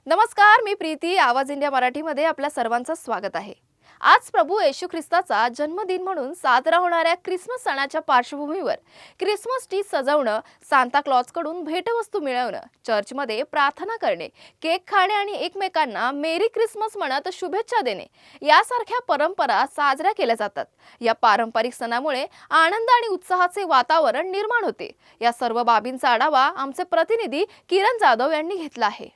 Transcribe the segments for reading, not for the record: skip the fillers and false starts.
नमस्कार, मी प्रीती. आवाज इंडिया मराठीमध्ये आपल्या सर्वांचं स्वागत आहे. आज प्रभू येशू ख्रिस्ताचा जन्मदिन म्हणून साजरा होणाऱ्या ख्रिसमस सणाच्या पार्श्वभूमीवर ख्रिसमस ट्री सजवणं, सांता क्लॉजकडून भेटवस्तू मिळवणं, चर्चमध्ये प्रार्थना करणे, केक खाणे आणि एकमेकांना मेरी ख्रिसमस म्हणत शुभेच्छा देणे यासारख्या परंपरा साजऱ्या केल्या जातात. या पारंपरिक सणामुळे आनंद आणि उत्साहाचे वातावरण निर्माण होते. या सर्व बाबींचा आढावा आमचे प्रतिनिधी किरण जाधव यांनी घेतला आहे.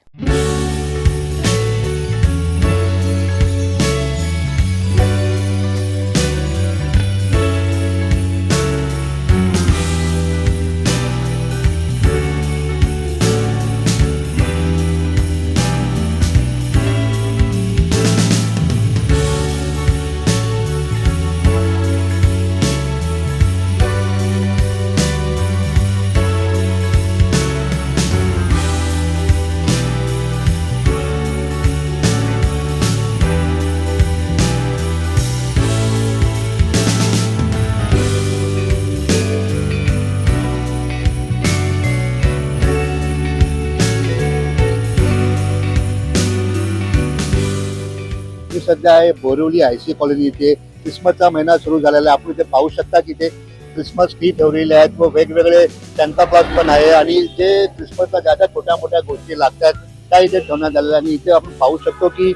मी सध्या आहे बोरिवली आयसी कॉलनी इथे. क्रिसमसचा महिना सुरू झालेला आहे. आपण इथे पाहू शकता की ते क्रिसमस ट्री ठेवलेले आहेत व वेगवेगळे सांता क्लॉज पण आहे आणि जे क्रिसमसला ज्या ज्या छोट्या मोठ्या गोष्टी लागतात त्या इथे ठेवण्यात आलेल्या. आणि इथे आपण पाहू शकतो की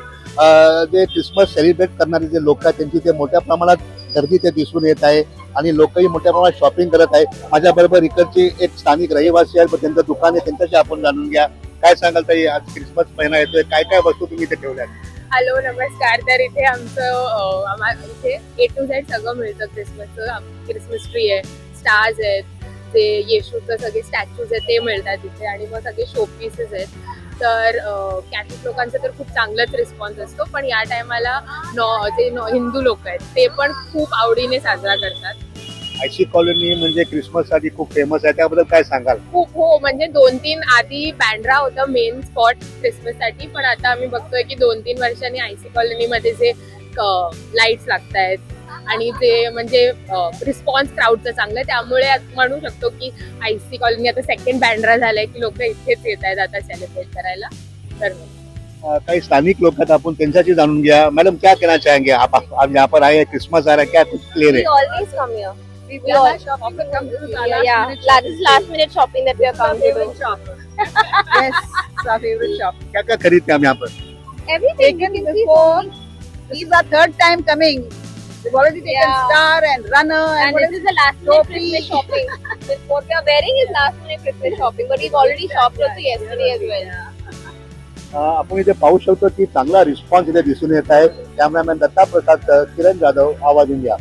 जे क्रिसमस सेलिब्रेट करणारे जे लोक आहेत त्यांची ते मोठ्या प्रमाणात गर्दी ते दिसून येत आहे आणि लोकही मोठ्या प्रमाणात शॉपिंग करत आहे. माझ्याबरोबर इकडची एक स्थानिक रहिवासी आहे, त्यांचं दुकान आहे, त्यांच्याशी आपण जाणून घ्या. काय सांगाल ताई, आज क्रिसमस महिना येतोय, काय काय वस्तू तुम्ही इथे ठेवल्यात? हॅलो, नमस्कार. तर इथे आमचं इथे A to Z सगळं मिळतं क्रिसमसचं. क्रिसमस ट्री आहे, स्टार्स आहेत, जे येशूचं सगळे स्टॅच्यूज आहेत ते मिळतात इथे आणि मग सगळे शो पीसेस आहेत. तर कॅथलिक लोकांचा तर खूप चांगलाच रिस्पॉन्स असतो, पण या टायमाला हिंदू लोक आहेत ते पण खूप आवडीने साजरा करतात. आयसी कॉलनी म्हणजे क्रिसमस साठी खूप फेमस आहे, त्याबद्दल काय सांगाल? खूप, हो, म्हणजे 2-3 आधी बँड्रा होता मेन स्पॉट क्रिसमस साठी, पण आता आम्ही बघतोय की 2-3 वर्षांनी आयसी कॉलनीमध्ये जे लाईट्स लागत आहेत आणि जे म्हणजे रिस्पॉन्स क्राऊडचा चांगला आहे, त्यामुळे म्हणू शकतो की आयसी कॉलनी आता सेकंड बँड्रा झालाय की लोक इथेच येत आहेत आता सेलिब्रेट करायला. तर काही स्थानिक लोक आहेत, आपण त्यांच्याशी जाणून घ्या. मॅडम, क्या कहना चाहेंगे आप यहाँ पर आए, क्रिसमस आ रहा है, क्या कुछ ले रहे हैं? always come here. We all last minute shopping that we are coming to do. Yes, it's our favorite shop. क्या क्या खरीदते हैं हम यहाँ पर? Everything Taken before. This is our third time coming. We've already taken Yeah. Star and Runner and and what this is is the last minute Christmas shopping. What we are wearing is last minute Christmas shopping, but we've already shopped also yesterday as well. आपण इथे पाहू शकतो की चांगला response इथे दिसून येत आहे. कॅमेरामॅन दत्ता प्रसाद, किरण जाधव, आवाज इंडिया.